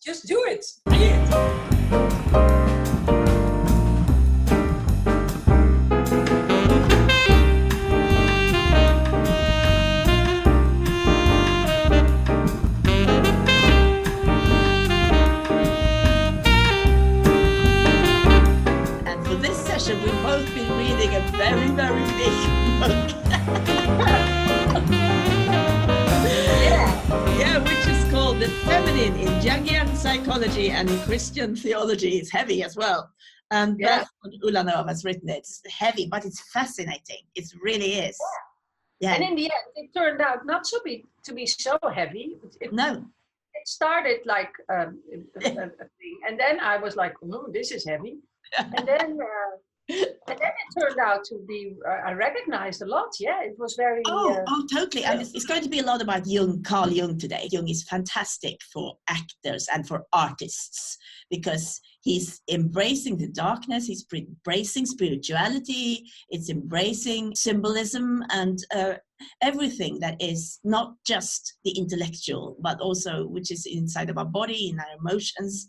Just do it. Be it. And for this session, we've both been reading a very, very big book. Yeah, which is called The Feminine in Jungian Psychology and in Christian Theology. It's heavy as well. And Belford Ulanov has written it. It's heavy, but it's fascinating. It really is. Yeah. And in the end, it turned out not to be so heavy. It started like a thing, and then I was like, "Oh, this is heavy," and then it turned out to be. I recognized a lot. Yeah, it was very. Totally. And it's going to be a lot about Jung, Carl Jung today. Jung is fantastic for actors and for artists because he's embracing the darkness. He's embracing spirituality. It's embracing symbolism and everything that is not just the intellectual, but also which is inside of our body, in our emotions,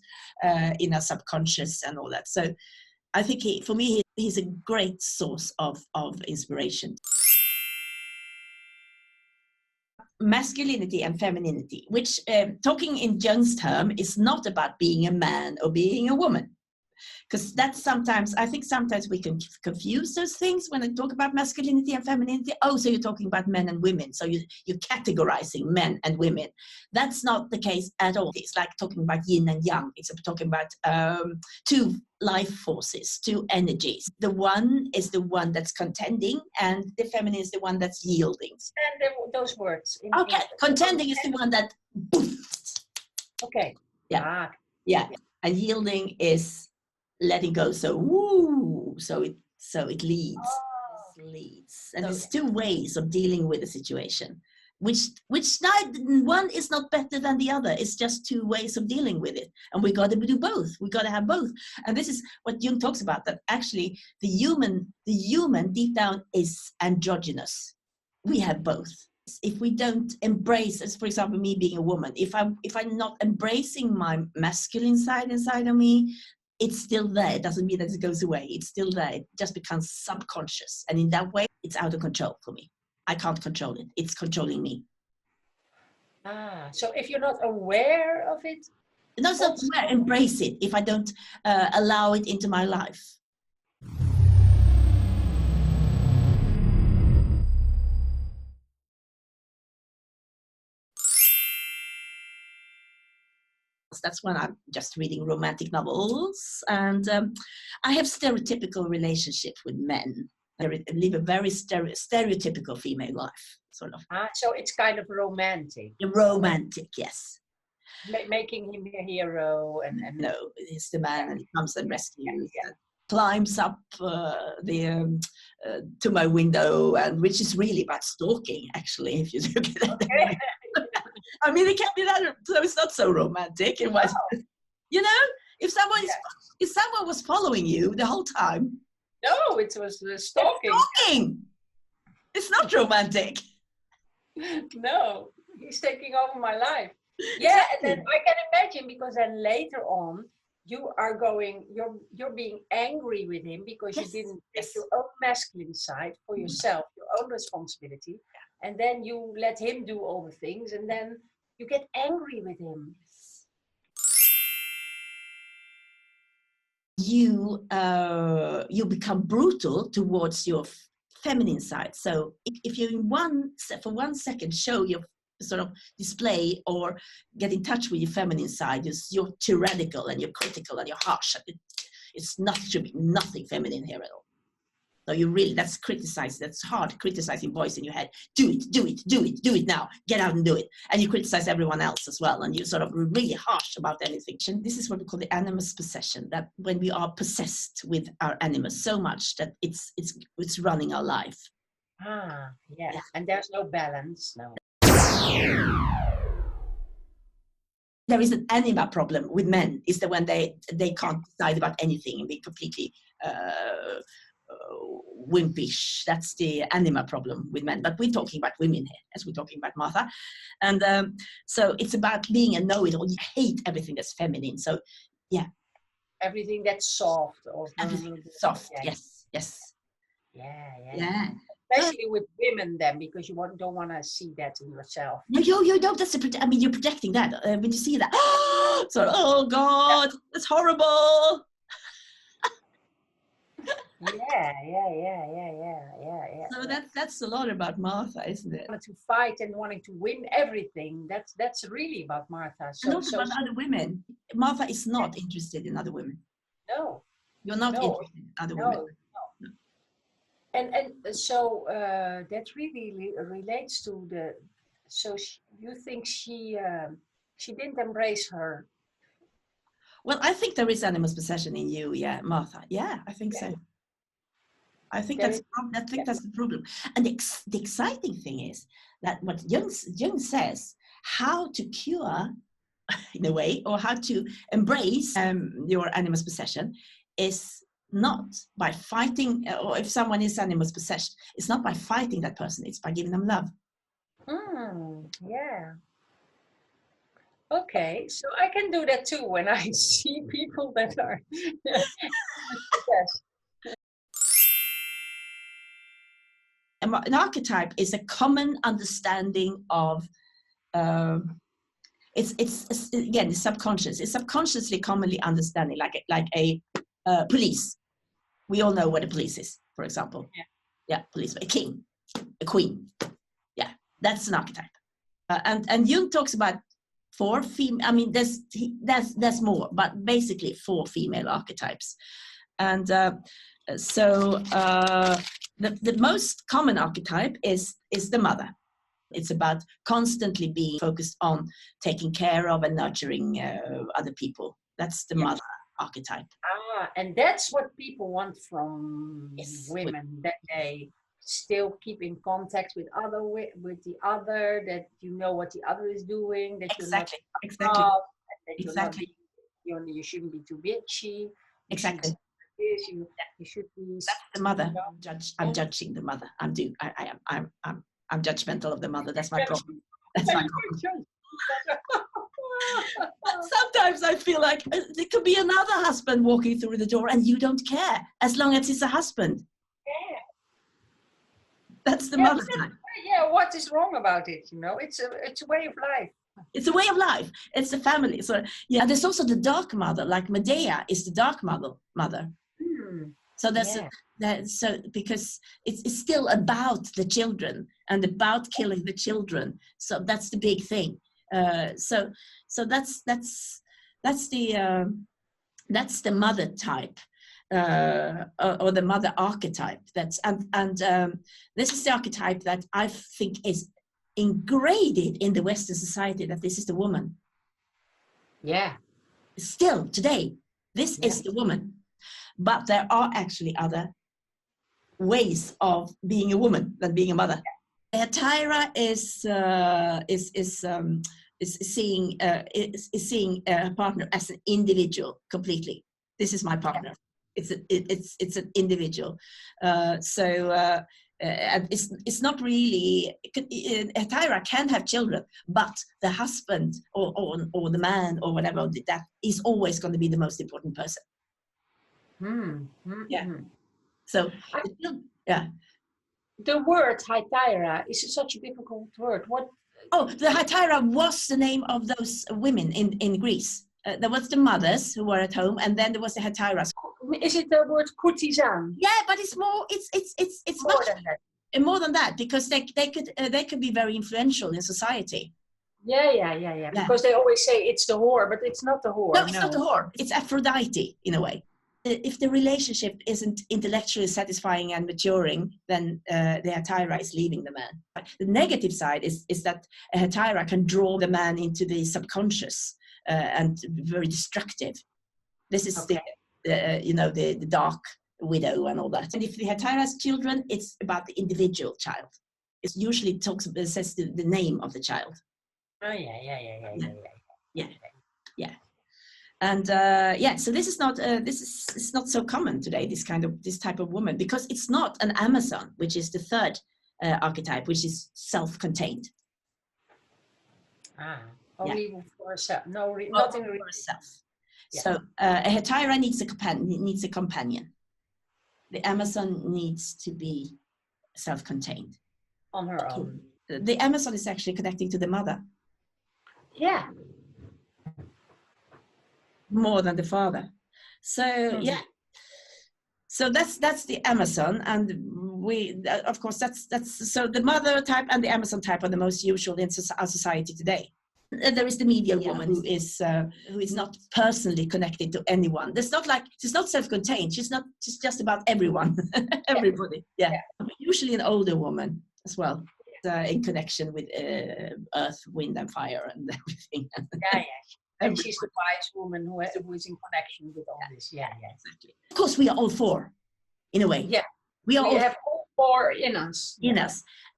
in our subconscious, and all that. So, I think he's a great source of inspiration. Masculinity and femininity, which talking in Jung's term is not about being a man or being a woman. Because that's sometimes we can confuse those things when I talk about masculinity and femininity. Oh, so you're talking about men and women. So you're categorizing men and women. That's not the case at all. It's like talking about yin and yang. It's talking about two life forces, two energies. The one is the one that's contending, and the feminine is the one that's yielding. And those words. Contending is the one that. Okay. Yeah. And yielding is letting go, so it leads. And there's two ways of dealing with a situation, which one is not better than the other. It's just two ways of dealing with it, and we got to do both. We got to have both, and this is what Jung talks about. That actually the human deep down is androgynous. We have both. If we don't embrace, as for example me being a woman, if I'm not embracing my masculine side inside of me, it's still there. It doesn't mean that it goes away. It's still there. It just becomes subconscious. And in that way, it's out of control for me. I can't control it. It's controlling me. So if you're not aware of it? No, it's not aware. Embrace it if I don't allow it into my life. That's when I'm just reading romantic novels, and I have stereotypical relationships with men. I live a very stereotypical female life, sort of. So it's kind of romantic. Romantic, yes. Making him a hero, and no, he's the man, and he comes and rescues, and climbs up to my window, and which is really about stalking, actually, if you look at it. Okay. I mean, it can be that, so it's not so romantic. It was, if someone was following you the whole time. No, it was stalking. Stalking. It's not romantic. No, he's taking over my life. Yeah, and then I can imagine, because then later on you're being angry with him because you didn't take your own masculine side for yourself, your own responsibility. And then you let him do all the things, and then you get angry with him. You become brutal towards your feminine side. So if you for 1 second show your sort of display or get in touch with your feminine side, you're tyrannical and you're critical and you're harsh. Should be nothing feminine here at all. So that's criticizing. That's hard criticizing voice in your head. Do it now. Get out and do it. And you criticize everyone else as well. And you're sort of really harsh about anything. This is what we call the animus possession. That when we are possessed with our animus so much that it's running our life. Yeah. And there's no balance. No. There is an anima problem with men. Is that when they can't decide about anything and be completely wimpish. That's the anima problem with men. But we're talking about women here, as we're talking about Martha. And so it's about being a know-it-all. You hate everything that's feminine. So, yeah. Everything that's soft. Or everything soft, yeah. Yes. Yeah. Especially with women then, because you don't want to see that in yourself. No, you don't. That's you're projecting that. When you see that, so, oh God, that's horrible. Yeah. So that's a lot about Martha, isn't it? To fight and wanting to win everything. That's really about Martha. And not about other women. Martha is not interested in other women. No. You're not interested in other women. No. And so that really relates to the. So you think she didn't embrace her? Well, I think there is animus possession in you, yeah, Martha. Yeah, I think so. I think that's the problem. And the exciting thing is that what Jung says, how to cure, in a way, or how to embrace your animus possession, is not by fighting, or if someone is animus possessed, it's not by fighting that person, it's by giving them love. Yeah. Okay, so I can do that too when I see people that are possessed. An archetype is a common understanding of it's again, it's subconscious. It's subconsciously commonly understanding, like a police. We all know what a police is, for example. Yeah, police, a king, a queen. Yeah, that's an archetype. And Jung talks about 4 female. I mean, there's more, but basically 4 female archetypes. And so the most common archetype is the mother. It's about constantly being focused on taking care of and nurturing other people. That's the mother archetype. And that's what people want from women, that they still keep in contact with the other, that you know what the other is doing, that exactly. You shouldn't be too bitchy. Exactly. You should be. That's the mother. I'm judging the mother. I'm judgmental of the mother. That's my problem. That's my problem. Sometimes I feel like there could be another husband walking through the door and you don't care, as long as it's a husband. Yeah. That's the mother type. Yeah, what is wrong about it? It's a way of life. It's a way of life. It's a family. So yeah, there's also the dark mother, like Medea is the dark mother. So so because it's still about the children and about killing the children. So that's the big thing. So that's the mother type, or the mother archetype. This is the archetype that I think is ingrained in the Western society, that this is the woman. Yeah. Still today, this is the woman. But there are actually other ways of being a woman than being a mother. Tyra is seeing a partner as an individual completely. This is my partner. It's an individual. It's not really. Tyra can have children, but the husband or the man or whatever, that is always going to be the most important person. Yeah. So the word Hythyra is such a difficult word. The Hythyra was the name of those women in Greece. There was the mothers who were at home, and then there was the Hythyras. Is it the word courtesan? Yeah, but it's more. It's more than that. More than that, because they could be very influential in society. Yeah. Because they always say it's the whore, but it's not the whore. No, it's not the whore. It's Aphrodite in a way. If the relationship isn't intellectually satisfying and maturing, then the Hythyra is leaving the man. The negative side is that a Hythyra can draw the man into the subconscious and be very destructive. This is the dark widow and all that. And if the Hythyra has children, it's about the individual child. It usually says the name of the child. Oh yeah. And so this is not it's not so common today, this type of woman, because it's not an Amazon, which is the third archetype, which is self-contained. Only for herself. Nothing for herself. Yeah. So a Hetaira needs a companion. The Amazon needs to be self-contained. On her own. The Amazon is actually connecting to the mother. Yeah. More than the father. So so that's the Amazon, and we of course that's so the mother type and the Amazon type are the most usual in our society today. There is the medial woman who is not personally connected to anyone. There's not like, she's not self-contained. She's just about everyone, everybody. Yeah. Usually an older woman as well, in connection with earth, wind, and fire and everything. And she's the wise woman who is in connection with all this. Yeah, exactly. Of course, we are all four, in a way. Yeah, we have all four in us.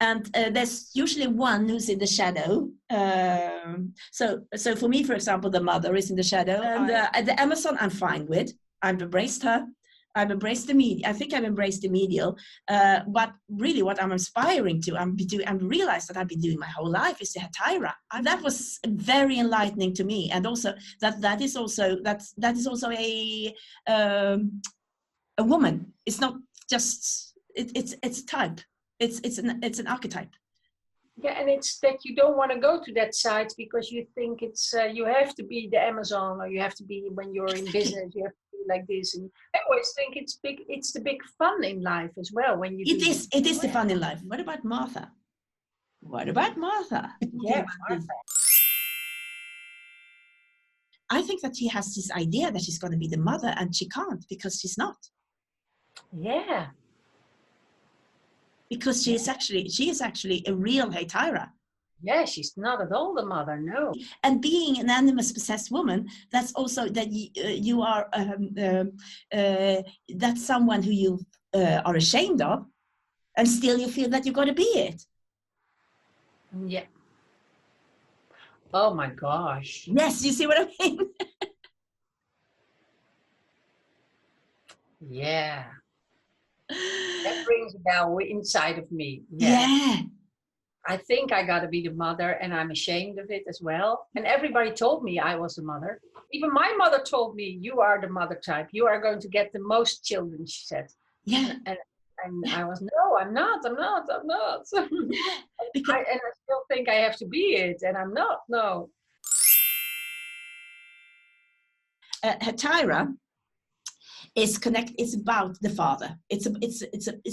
And there's usually one who's in the shadow. So for me, for example, the mother is in the shadow. And the Amazon I'm fine with. I've embraced her. I've embraced the medial. I think I've embraced the medial. But really what I'm aspiring to, I've realized that I've been doing my whole life, is the Hetaira. And that was very enlightening to me. And also that is also a woman. It's not just, it's a type. It's an archetype. Yeah, and it's that you don't want to go to that side because you think it's you have to be the Amazon, or you have to be, when you're in business, you have to be like this. And I always think it's the big fun in life as well. When you it is the fun in life. What about Martha? Yeah, Martha. I think that she has this idea that she's going to be the mother, and she can't, because she's not. Yeah. Because she is actually a real Hetaira. Yeah, she's not at all the mother, no. And being an animus possessed woman, that's also that you are that's someone who you are ashamed of, and still you feel that you've got to be it. Yeah. Oh my gosh. Yes, you see what I mean? Yeah. That brings a bell inside of me. Yeah. I think I got to be the mother, and I'm ashamed of it as well. And everybody told me I was the mother. Even my mother told me, you are the mother type. You are going to get the most children, she said. Yeah. And I was, no, I'm not. And I still think I have to be it, and I'm not, no. Hetaira is it's about the father. It's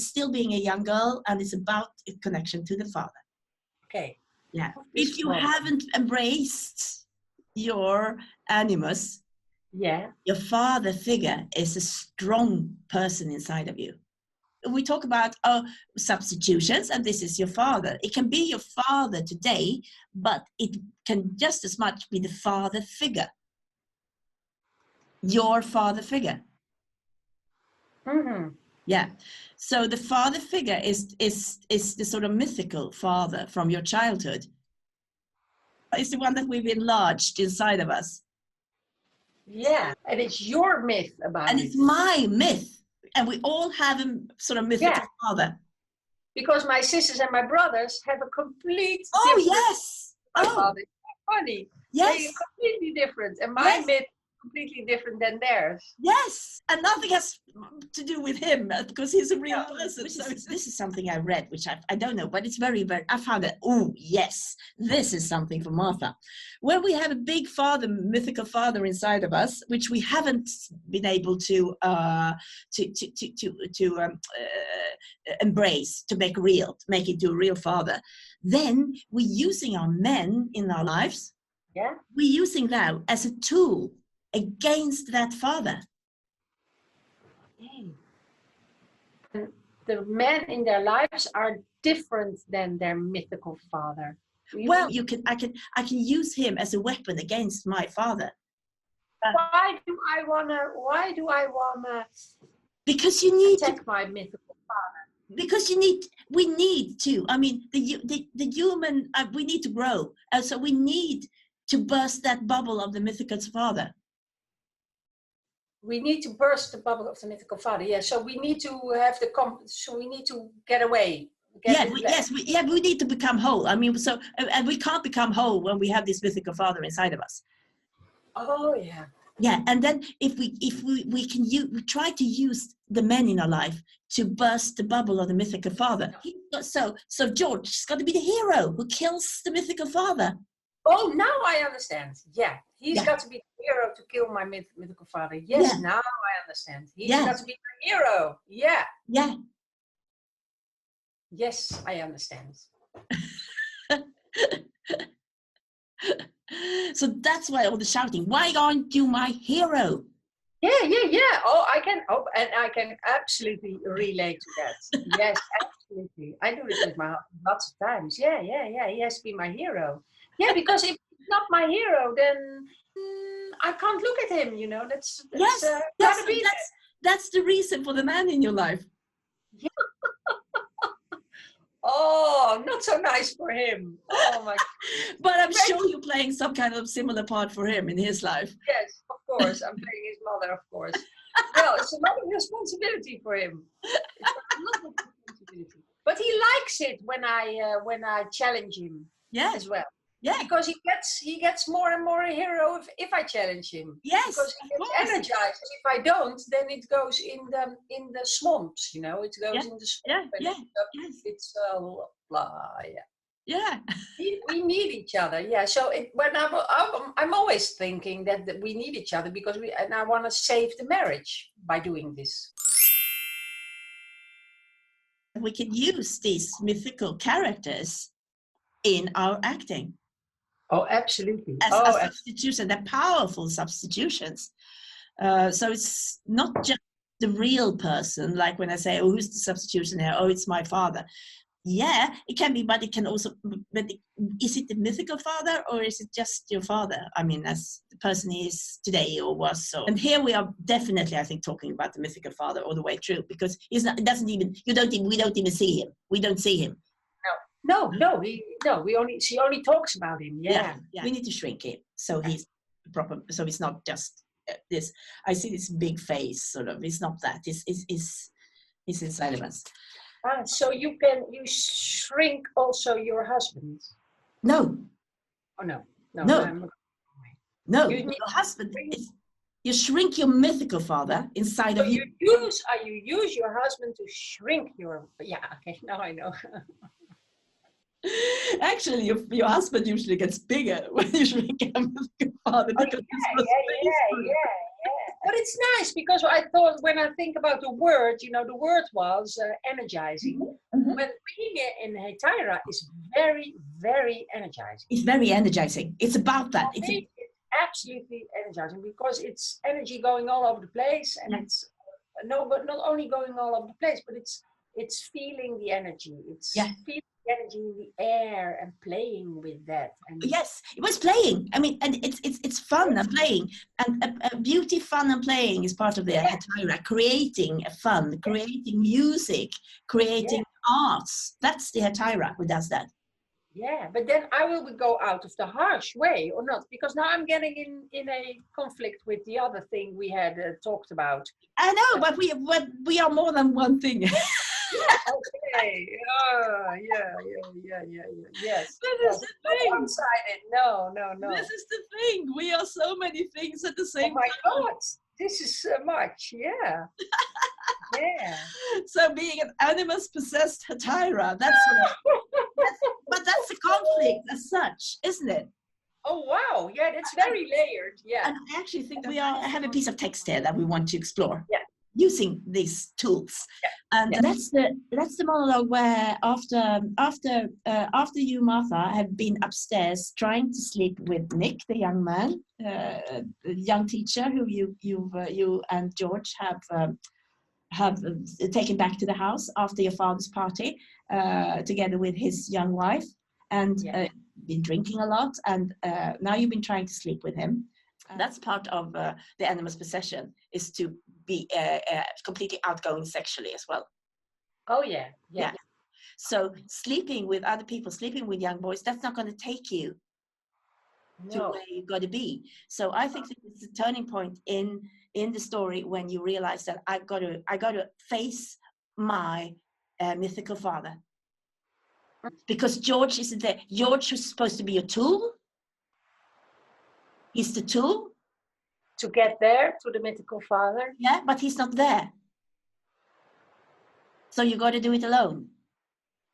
still being a young girl, and it's about a connection to the father. Okay. Yeah. If you haven't embraced your animus, your father figure is a strong person inside of you. We talk about substitutions, and this is your father. It can be your father today, but it can just as much be the father figure. Your father figure. Mm-hmm. Yeah. So the father figure is the sort of mythical father from your childhood. It's the one that we've enlarged inside of us. Yeah. And it's your myth about it. And it's my myth. And we all have a sort of mythical father. Because my sisters and my brothers have a complete different yes. Father. It's funny. Yes. They're completely different. And my myth completely different than theirs. Yes, and nothing has to do with him because he's a real person. This is something I read, which I don't know, but it's very, very, I found that, oh yes, this is something for Martha. When we have a big father, mythical father inside of us, which we haven't been able to embrace, to make real, to make it to a real father, then we're using our men in our lives. Yeah. We're using that as a tool against that father. The men in their lives are different than their mythical father. Well, I can use him as a weapon against my father. Why do I wanna? Because you need attack my mythical father. Because we need to. I mean, the human. We need to grow, and so we need to burst that bubble of the mythical father. we need to burst the bubble of the mythical father. Yeah, so we need to have so we need to get away. We need to become whole. I mean, so and we can't become whole when we have this mythical father inside of us. Oh yeah. Yeah, and then if we can try to use the men in our life to burst the bubble of the mythical father. So George has got to be the hero who kills the mythical father. Oh, now I understand. Yeah, he's got to be the hero to kill my mythical father. Yes, now I understand. He's got to be the hero. Yeah. Yeah. Yes, I understand. So that's why all the shouting. Why aren't you my hero? Yeah. Oh, I can absolutely relate to that. Yes, absolutely. I do it with my husband lots of times. Yeah. He has to be my hero. Yeah, because if he's not my hero, then I can't look at him. You know, that's the reason for the man in your life. Yeah. Oh, not so nice for him. Oh my God. But I'm sure you're playing some kind of similar part for him in his life. Yes, of course. I'm playing his mother, of course. Well, it's a lot of responsibility for him. It's a lot of responsibility. But he likes it when I challenge him as well. Yeah. Because he gets more and more a hero if I challenge him. Yes. Because he gets energized. If I don't, then it goes in the swamps, you know. It goes in the swamp. It's blah. Yeah. We need each other. Yeah. So when I'm always thinking that we need each other because I want to save the marriage by doing this. We can use these mythical characters in our acting. Oh, absolutely. As substitution, they're powerful substitutions. So it's not just the real person, like when I say, oh, who's the substitution here? Oh, it's my father. Yeah, it can be, but it can also, is it the mythical father or is it just your father? I mean, as the person he is today or was so. And here we are definitely, I think, talking about the mythical father all the way through because we don't even see him. We don't see him. No, she only talks about him. Yeah. We need to shrink him so he's proper. So it's not just this. I see this big face, sort of. It's not that. It's inside of us. So you shrink also your husband? No. Oh no. No. Your husband you shrink your mythical father inside of you. You use your husband to shrink your. Yeah. Okay. Now I know. Actually, your husband usually gets bigger when you shrink a mythical father. Because But it's nice because I thought when I think about the word, the word was energizing. Mm-hmm. But being in Hetaira is very, very energizing. It's very energizing. It's about that. It's absolutely energizing because it's energy going all over the place, and it's but not only going all over the place, but it's feeling the energy. It's feeling energy in the air and playing with that. And yes, it was playing. I mean, and it's fun and playing, and beauty, fun, and playing is part of the Hetaira. Creating fun, creating music, creating arts. That's the Hetaira who does that. Yeah, but then I will go out of the harsh way or not, because now I'm getting in a conflict with the other thing we had talked about. I know, but we are more than one thing. Okay. Oh, yeah. Yes. This is the thing. One-sided. No. This is the thing. We are so many things at the same time. Oh my God. This is so much. Yeah. Yeah. So being an animus-possessed Hetaira, but that's a conflict as such, isn't it? Oh wow! Yeah, that's very layered. Yeah. And I actually think that I have a piece of text here that we want to explore. Yeah. Using these tools, and that's the monologue where after you, Martha, have been upstairs trying to sleep with Nick, the young man, the young teacher who you and George have taken back to the house after your father's party, together with his young wife, and been drinking a lot, and now you've been trying to sleep with him. That's part of the animus possession, is to be completely outgoing sexually as well. Oh yeah. So sleeping with other people, sleeping with young boys, that's not going to take you to where you've got to be. So I think that it's a turning point in in the story when you realize that I got to face my mythical father, because George isn't there. George was supposed to be a tool. He's the tool to get there to the mythical father. Yeah, but he's not there. So you got to do it alone.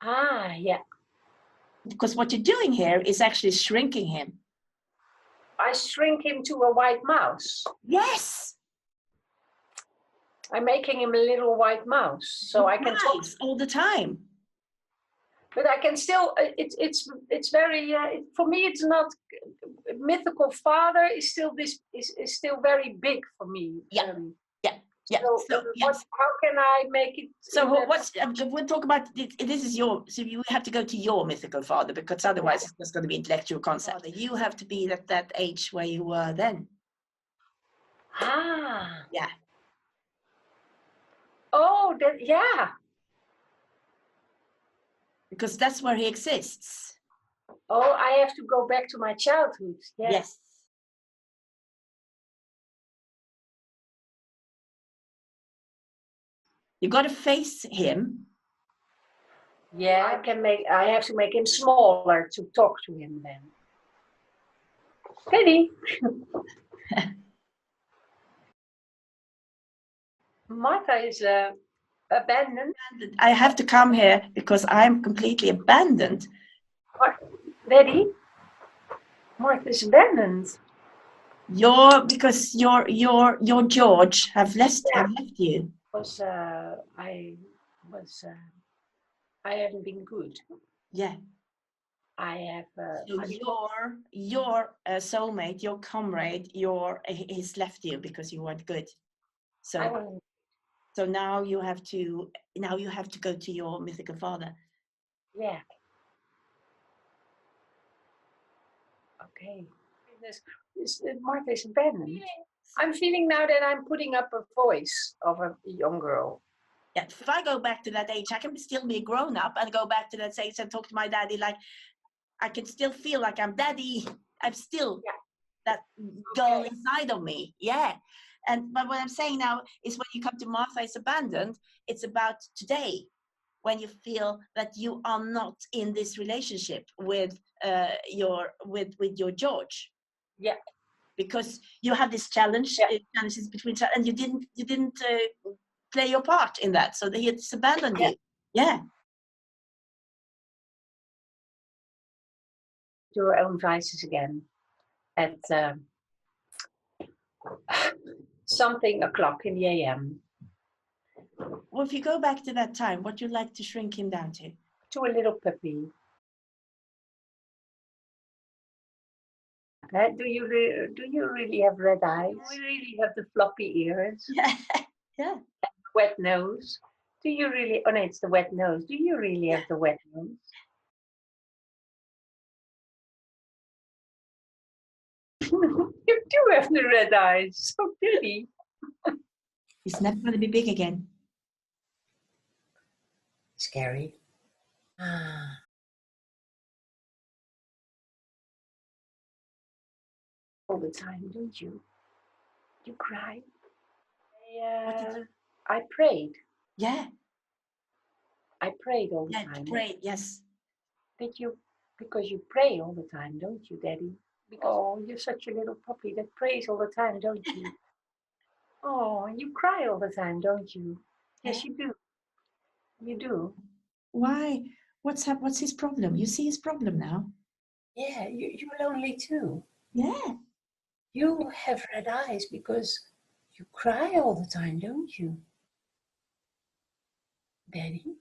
Ah, yeah. Because what you're doing here is actually shrinking him. I shrink him to a white mouse. Yes. I'm making him a little white mouse, so I can talk all the time. But I can still. It's very. For me, it's not. Mythical father is still is still very big for me. Yeah. Yeah. So, how can I make it? So we'll talk about this. Is your, so you have to go to your mythical father, because otherwise it's just going to be intellectual concept. You have to be at that age where you were then. Ah. Yeah. Oh, yeah. Because that's where he exists. Oh, I have to go back to my childhood. Yes. You got to face him. Yeah, I have to make him smaller to talk to him then. Penny. Martha is abandoned. I have to come here because I'm completely abandoned. Daddy, Martha is abandoned. Because your George have left you. I haven't been good. Yeah. I have. So your soulmate, your comrade, he's left you because you weren't good. So now you have to go to your mythical father. Yeah. Okay. Martha is abandoned. Yes. I'm feeling now that I'm putting up a voice of a young girl. Yeah, if I go back to that age, I can still be a grown up and go back to that age and talk to my daddy. Like, I can still feel like I'm daddy. I'm still that girl inside of me. Yeah. But what I'm saying now is, when you come to Martha is abandoned, it's about today, when you feel that you are not in this relationship with your George. Yeah. Because you have this challenges between, and you didn't play your part in that, so it's abandoned you. Yeah. Your own vices again at something o'clock in the AM. Well, if you go back to that time, what you'd like to shrink him down to? To a little puppy. Do you really have red eyes? Do you really have the floppy ears? Yeah. Yeah. And the wet nose? Do you really? Oh no, it's the wet nose. Do you really have the wet nose? You do have the red eyes. So pretty. It's never going to be big again. Scary. Ah. All the time, don't you? You cry. I prayed. Yeah. I prayed all the time. Yeah, prayed, yes. Did you? Because you pray all the time, don't you, Daddy? Oh, you're such a little puppy that prays all the time, don't you? Oh, you cry all the time, don't you? Yes, you do. You do. Why? What's his problem? You see his problem now? Yeah, you're lonely too. Yeah. You have red eyes because you cry all the time, don't you? Daddy?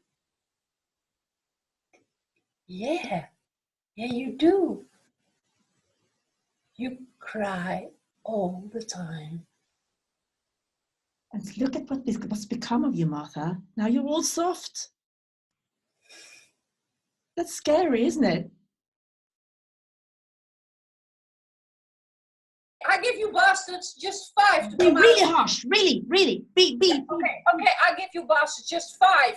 Yeah. Yeah, you do. You cry all the time. And look at what's become of you, Martha. Now you're all soft. That's scary, isn't it? I give you bastards just 5 to be come really out. Harsh, really. Be. Okay, I give you bastards just 5.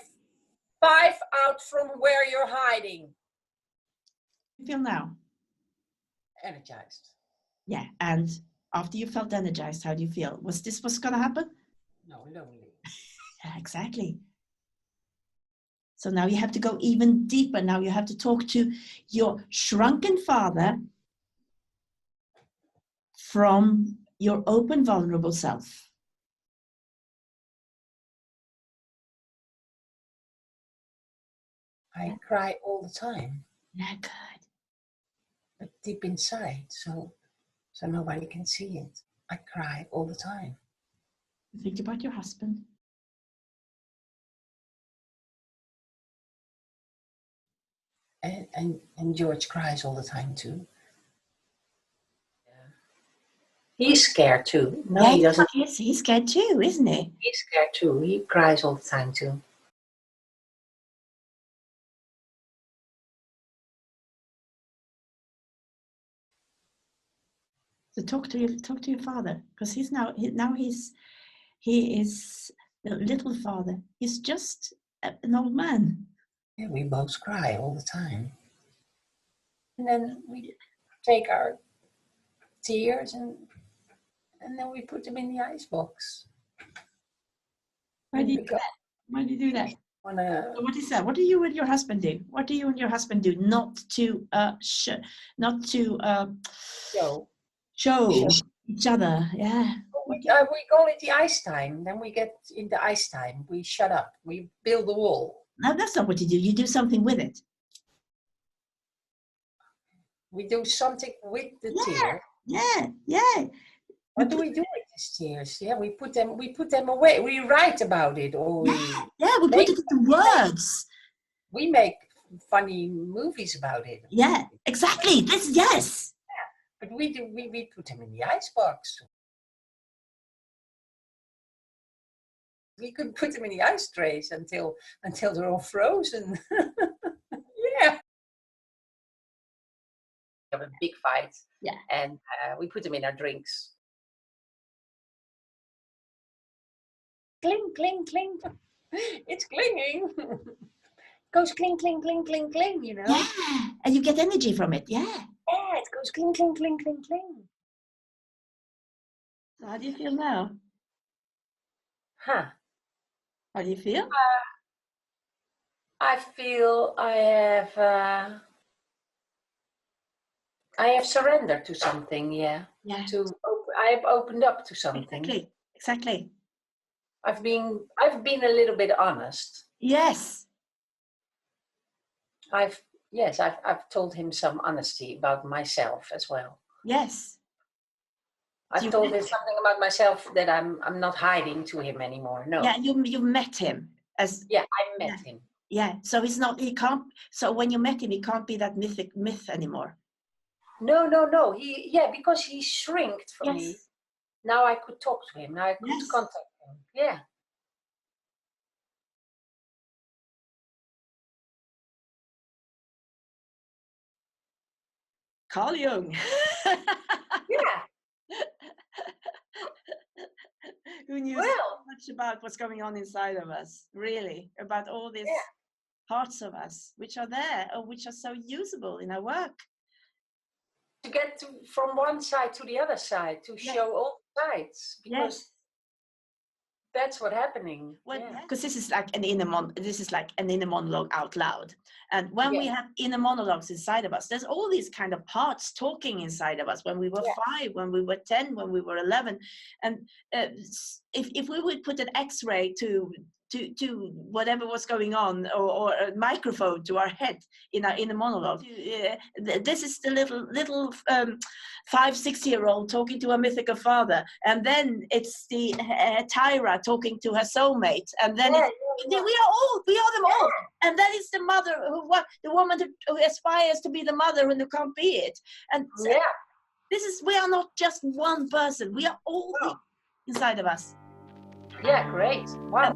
5 out from where you're hiding. You feel now? Energized. Yeah, and After you felt energized, how do you feel? Was this what's going to happen? No, lonely. Yeah, exactly. So now you have to go even deeper. Now you have to talk to your shrunken father from your open, vulnerable self. I cry all the time. Yeah, good. But deep inside, so nobody can see it. I cry all the time. Think about your husband. And George cries all the time too. Yeah. He's scared too. No, Yeah, he doesn't. he's scared too, isn't he? He's scared too. He cries all the time too. So talk to your father, because he is the little father. He's just an old man. Yeah, we both cry all the time. And then we take our tears and then we put them in the icebox. Why do you do that? Why do you do that? So what is that? What do you and your husband do? What do you and your husband do not to show each other? Yeah. We call it the ice time. Then we get in the ice time. We shut up. We build a wall. No, that's not what you do. You do something with it. We do something with the tears. Yeah. What do we do with these tears? Yeah, we put them away. We write about it, or we put it into words. We make funny movies about it. Yeah, exactly. Yes. Yeah, but we put them in the icebox. We could put them in the ice trays until they're all frozen. Yeah. We have a big fight. Yeah. And we put them in our drinks. Cling, cling, cling. It's clinging. Goes cling, cling, cling, cling, cling, you know. Yeah, and you get energy from it. Yeah. Yeah, it goes cling, cling, cling, cling, cling. So how do you feel now? Huh. How do you feel? I feel I have surrendered to something. Yeah. Yeah. I have opened up to something. Exactly. I've been a little bit honest. Yes. I've told him some honesty about myself as well. Yes. I've told him something about myself that I'm not hiding to him anymore. No. Yeah, you met him as. Yeah, I met him. Yeah, so he can't. So when you met him, he can't be that myth anymore. No. Because he shrinked from me. Now I could talk to him. Now I could contact him. Yeah. Carl Jung. Yeah. Who knew so much about what's going on inside of us, really, about all these parts of us which are there or which are so usable in our work. To get from one side to the other side, to show all sides. Because that's what's happening. Because this is like an inner monologue out loud. And when we have inner monologues inside of us, there's all these kind of parts talking inside of us when we were 5, when we were 10, when we were 11. And if we would put an X-ray to whatever was going on, or a microphone to our head in our inner monologue, this is the little 5-6-year-old talking to a mythical father, and then it's the Tyra talking to her soulmate, and then we are them all, and then it's the mother the woman who aspires to be the mother and who can't be it, and we are not just one person, we are all inside of us. Yeah, great. Wow.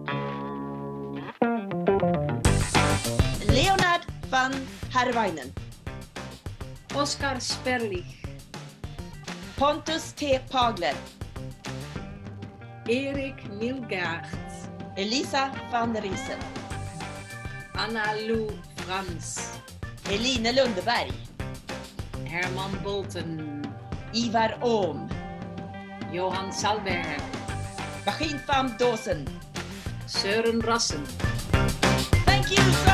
Leonard van Herwijnen, Oscar Sperlich, Pontus T. Pagler, Erik Milgaard, Elisa van der Riesen, Anna Lou Frans, Eline Lundeberg, Herman Bolten, Ivar Ohm, Johan Salberger, Begin van Dawson. Søren Rassen. Thank you so